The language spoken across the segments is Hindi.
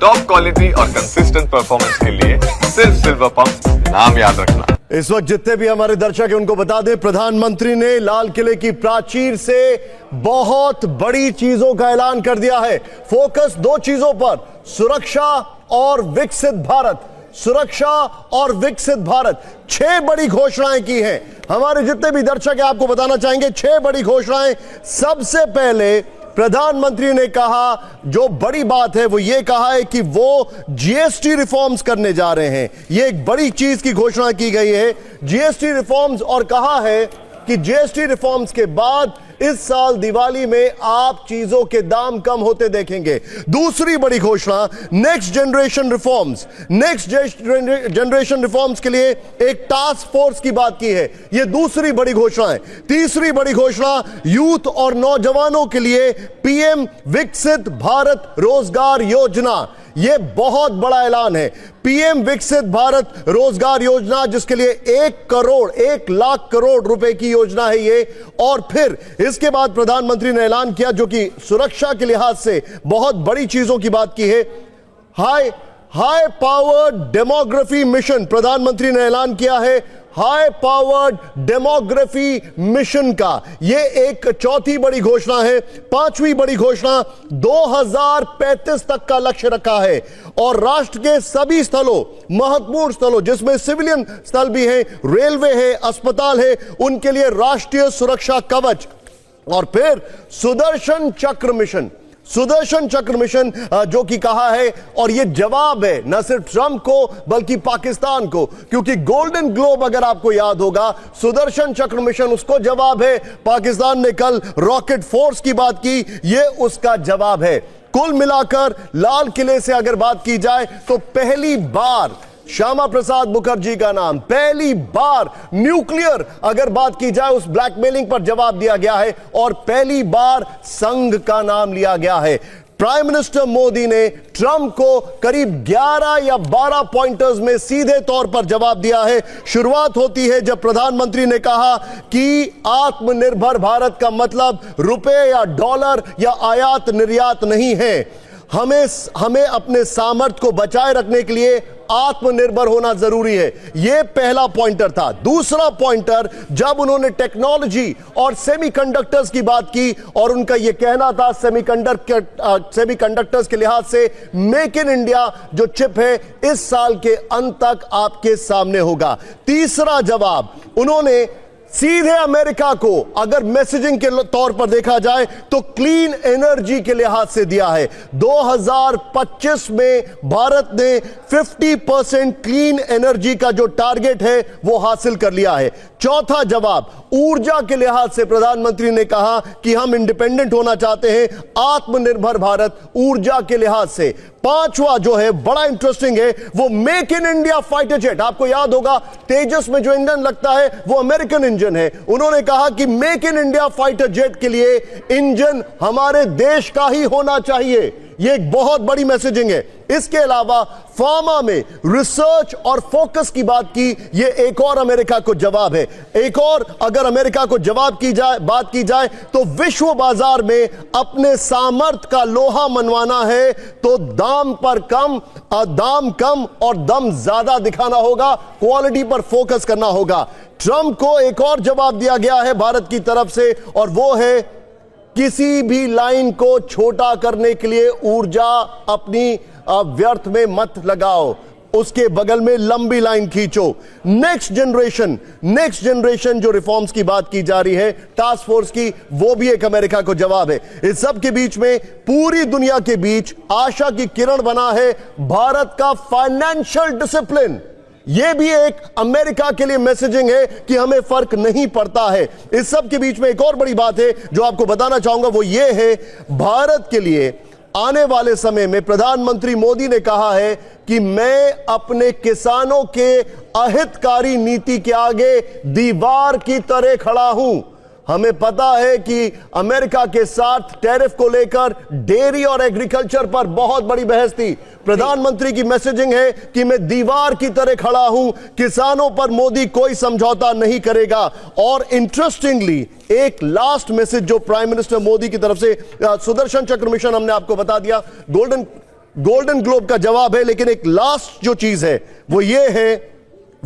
टॉप क्वालिटी और कंसिस्टेंट परफॉर्मेंस के लिए सिर्फ सिल्वर पंप नाम याद रखना। इस वक्त जितने भी हमारे दर्शक हैं उनको बता दें, प्रधानमंत्री ने लाल किले की प्राचीर से बहुत बड़ी चीजों का ऐलान कर दिया है। फोकस दो चीजों पर, सुरक्षा और विकसित भारत। सुरक्षा और विकसित भारत, 6 बड़ी घोषणाएं की हैं। हमारे जितने भी दर्शक हैं आपको बताना चाहेंगे 6 बड़ी घोषणाएं। सबसे पहले प्रधानमंत्री ने कहा, जो बड़ी बात है वो ये कहा है कि वो जीएसटी रिफॉर्म्स करने जा रहे हैं। ये एक बड़ी चीज की घोषणा की गई है, जीएसटी रिफॉर्म्स, और कहा है कि जीएसटी रिफॉर्म्स के बाद इस साल दिवाली में आप चीजों के दाम कम होते देखेंगे। दूसरी बड़ी घोषणा, next generation reforms. Next generation reforms के लिए एक टास्क फोर्स की बात की है, यह दूसरी बड़ी घोषणा है। तीसरी बड़ी घोषणा, यूथ और नौजवानों के लिए पीएम विकसित भारत रोजगार योजना। यह बहुत बड़ा ऐलान है, पीएम विकसित भारत रोजगार योजना, जिसके लिए 1 लाख करोड़ रुपए की योजना है ये। और फिर इसके बाद प्रधानमंत्री ने ऐलान किया, जो कि सुरक्षा के लिहाज से बहुत बड़ी चीजों की बात की है, हाई पावर्ड डेमोग्राफी मिशन। प्रधानमंत्री ने ऐलान किया है हाई पावर्ड डेमोग्राफी मिशन का। यह एक चौथी बड़ी घोषणा है। पांचवी बड़ी घोषणा, 2035 तक का लक्ष्य रखा है और राष्ट्र के सभी स्थलों, महत्वपूर्ण स्थलों, जिसमें सिविलियन स्थल भी है, रेलवे है, अस्पताल है, उनके लिए राष्ट्रीय सुरक्षा कवच। और फिर सुदर्शन चक्र मिशन। सुदर्शन चक्र मिशन, जो कि कहा है, और यह जवाब है न सिर्फ ट्रंप को बल्कि पाकिस्तान को, क्योंकि गोल्डन ग्लोब अगर आपको याद होगा, सुदर्शन चक्र मिशन उसको जवाब है। पाकिस्तान ने कल रॉकेट फोर्स की बात की, यह उसका जवाब है। कुल मिलाकर लाल किले से अगर बात की जाए तो पहली बार श्यामा प्रसाद मुखर्जी का नाम, पहली बार न्यूक्लियर अगर बात की जाए उस ब्लैकमेलिंग पर जवाब दिया गया है, और पहली बार संघ का नाम लिया गया है। प्राइम मिनिस्टर मोदी ने ट्रंप को करीब 11 या 12 पॉइंटर्स में सीधे तौर पर जवाब दिया है। शुरुआत होती है जब प्रधानमंत्री ने कहा कि आत्मनिर्भर भारत का मतलब रुपए या डॉलर या आयात निर्यात नहीं है। हमें अपने सामर्थ्य को बचाए रखने के लिए आत्मनिर्भर होना जरूरी है। यह पहला पॉइंटर था। दूसरा पॉइंटर, जब उन्होंने टेक्नोलॉजी और सेमीकंडक्टर्स की बात की, और उनका यह कहना था सेमीकंडक्टर्स के लिहाज से मेक इन इंडिया जो चिप है इस साल के अंत तक आपके सामने होगा। तीसरा जवाब उन्होंने सीधे अमेरिका को अगर मैसेजिंग के तौर पर देखा जाए तो क्लीन एनर्जी के लिहाज से दिया है। 2025 में भारत ने 50% क्लीन एनर्जी का जो टारगेट है वो हासिल कर लिया है। चौथा जवाब, ऊर्जा के लिहाज से प्रधानमंत्री ने कहा कि हम इंडिपेंडेंट होना चाहते हैं, आत्मनिर्भर भारत ऊर्जा के लिहाज से। पांचवा जो है बड़ा इंटरेस्टिंग है, वो make in India fighter jet. आपको याद होगा तेजस में जो इंजन लगता है वो अमेरिकन इंजन है। उन्होंने कहा कि make in India fighter jet के लिए इंजन हमारे देश का ही होना चाहिए। यह एक बहुत बड़ी मैसेजिंग है। इसके अलावा फार्मा में रिसर्च और फोकस की बात की, यह एक और अमेरिका को जवाब है। एक और अगर अमेरिका को बात की जाए तो विश्व बाजार में अपने सामर्थ्य का लोहा मनवाना है तो दाम कम और दम ज्यादा दिखाना होगा, क्वालिटी पर फोकस करना होगा। ट्रंप को एक और जवाब दिया गया है भारत की तरफ से, और वो है किसी भी लाइन को छोटा करने के लिए ऊर्जा अपनी व्यर्थ में मत लगाओ, उसके बगल में लंबी लाइन खींचो। नेक्स्ट जनरेशन जो रिफॉर्म्स की बात की जा रही है, टास्क फोर्स की, वो भी एक अमेरिका को जवाब है। इस सब के बीच में पूरी दुनिया के बीच आशा की किरण बना है भारत का फाइनेंशियल डिसिप्लिन। यह भी एक अमेरिका के लिए मैसेजिंग है कि हमें फर्क नहीं पड़ता है। इस सब के बीच में एक और बड़ी बात है जो आपको बताना चाहूंगा, वो ये है, भारत के लिए आने वाले समय में प्रधानमंत्री मोदी ने कहा है कि मैं अपने किसानों के अहितकारी नीति के आगे दीवार की तरह खड़ा हूं। हमें पता है कि अमेरिका के साथ टैरिफ को लेकर डेयरी और एग्रीकल्चर पर बहुत बड़ी बहस थी। प्रधानमंत्री की मैसेजिंग है कि मैं दीवार की तरह खड़ा हूं, किसानों पर मोदी कोई समझौता नहीं करेगा। और इंटरेस्टिंगली एक लास्ट मैसेज जो प्राइम मिनिस्टर मोदी की तरफ से, सुदर्शन चक्र मिशन हमने आपको बता दिया, गोल्डन ग्लोब का जवाब है, लेकिन एक लास्ट जो चीज है वो ये है,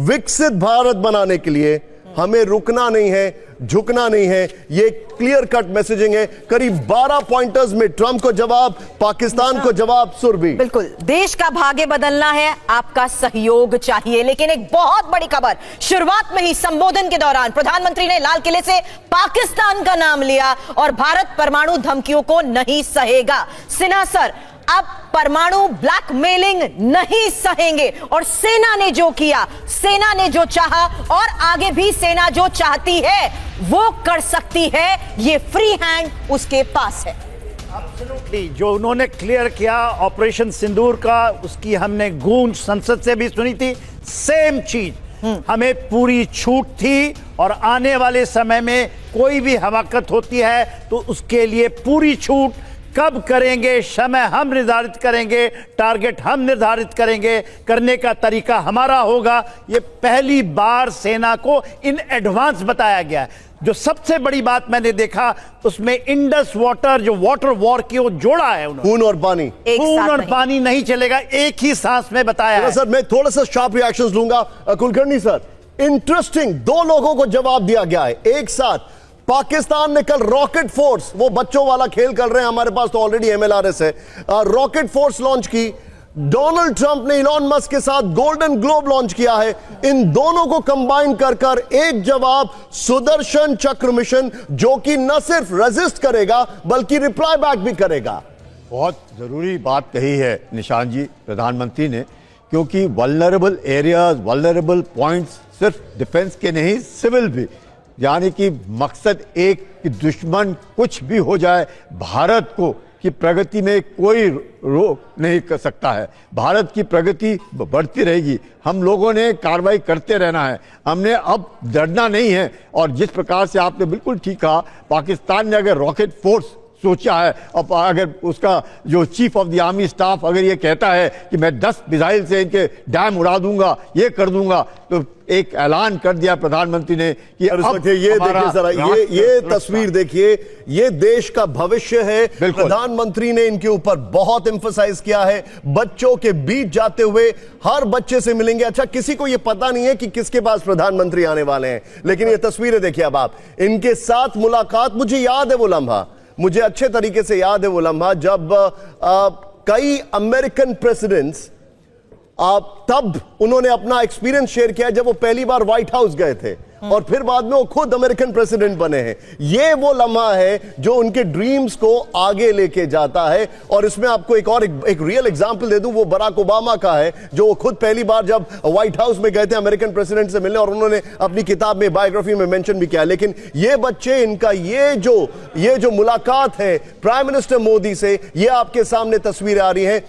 विकसित भारत बनाने के लिए हमें रुकना नहीं है, झुकना नहीं है। ये क्लियर कट मैसेजिंग है। करीब 12 पॉइंटर्स में ट्रंप को जवाब, पाकिस्तान को जवाब। सुरभि, बिल्कुल, देश का भाग्य बदलना है, आपका सहयोग चाहिए। लेकिन एक बहुत बड़ी खबर, शुरुआत में ही संबोधन के दौरान प्रधानमंत्री ने लाल किले से पाकिस्तान का नाम लिया और भारत परमाणु धमकियों को नहीं सहेगा। सिन्हा सर, अब परमाणु ब्लैकमेलिंग नहीं सहेंगे और सेना ने जो किया, सेना ने जो चाहा और आगे भी सेना जो चाहती है वो कर सकती है। ये फ्री हैंड उसके पास है। एब्सोल्युटली, जो उन्होंने क्लियर किया ऑपरेशन सिंदूर का, उसकी हमने गूंज संसद से भी सुनी थी। सेम चीज हमें पूरी छूट थी और आने वाले समय में कोई भी हमाकत होती है तो उसके लिए पूरी छूट। कब करेंगे, समय हम निर्धारित करेंगे, टारगेट हम निर्धारित करेंगे, करने का तरीका हमारा होगा। ये पहली बार सेना को इन एडवांस बताया गया है। जो सबसे बड़ी बात मैंने देखा उसमें इंडस वाटर, जो वाटर वॉर की वो जोड़ा है उन्होंने। खून और पानी, खून और पानी नहीं चलेगा, एक ही सांस में बताया है। सर मैं थोड़ा सा शार्प रिएक्शंस लूंगा। कुलकर्णी सर, इंटरेस्टिंग, दो लोगों को जवाब दिया गया है एक साथ। पाकिस्तान ने कल रॉकेट फोर्स, वो बच्चों वाला खेल कर रहे हैं, हमारे पास तो ऑलरेडी एमएलआरएस है, रॉकेट फोर्स लॉन्च की। डोनाल्ड ट्रंप ने इलॉन मस्क के साथ गोल्डन ग्लोब लॉन्च किया है। इन दोनों को कंबाइन कर कर एक जवाब, सुदर्शन चक्र मिशन, जो कि न सिर्फ रेजिस्ट करेगा बल्कि रिप्लाई बैक भी करेगा। बहुत ज़रूरी बात कही है निशान जी प्रधानमंत्री ने, क्योंकि वल्नरेबल एरियाज, वल्नरेबल पॉइंट्स सिर्फ डिफेंस के नहीं, सिविल भी, यानी कि मकसद एक कि दुश्मन कुछ भी हो जाए, भारत को की प्रगति में कोई रोक नहीं कर सकता है। भारत की प्रगति बढ़ती रहेगी। हम लोगों ने कार्रवाई करते रहना है, हमने अब डरना नहीं है। और जिस प्रकार से आपने बिल्कुल ठीक कहा, पाकिस्तान ने अगर रॉकेट फोर्स सोचा है, अब अगर उसका जो chief of the army staff अगर ये कहता है कि मैं 10 मिसाइल से इनके डैम उड़ा दूंगा, ये कर दूंगा, तो एक ऐलान कर दिया प्रधानमंत्री ने कि अब ये देखिए जरा, ये तस्वीर देखिए, ये देश का भविष्य है। प्रधानमंत्री ने इनके ऊपर बहुत एम्फसाइज किया है। बच्चों के बीच जाते हुए हर बच्चे से मिलेंगे। अच्छा, किसी को ये पता नहीं है कि किसके पास प्रधानमंत्री आने वाले हैं, लेकिन ये तस्वीरें देखिए अब आप, इनके साथ मुलाकात। मुझे याद है वो लम्हा, मुझे अच्छे तरीके से याद है वो लम्हा जब कई अमेरिकन प्रेसिडेंट्स, तब उन्होंने अपना एक्सपीरियंस शेयर किया जब वो पहली बार व्हाइट हाउस गए थे और फिर बाद में वो खुद अमेरिकन प्रेसिडेंट बने हैं। ये वो लम्हा है जो उनके ड्रीम्स को आगे लेके जाता है। और इसमें आपको एक रियल एग्जांपल दे दूं, वो बराक ओबामा का है, जो वो खुद पहली बार जब व्हाइट हाउस में गए थे अमेरिकन प्रेसिडेंट से मिलने, और उन्होंने अपनी किताब में, बायोग्राफी में मेंशन भी किया। लेकिन ये बच्चे, इनका ये जो मुलाकात है प्राइम मिनिस्टर मोदी से, ये आपके सामने तस्वीरें आ रही हैं।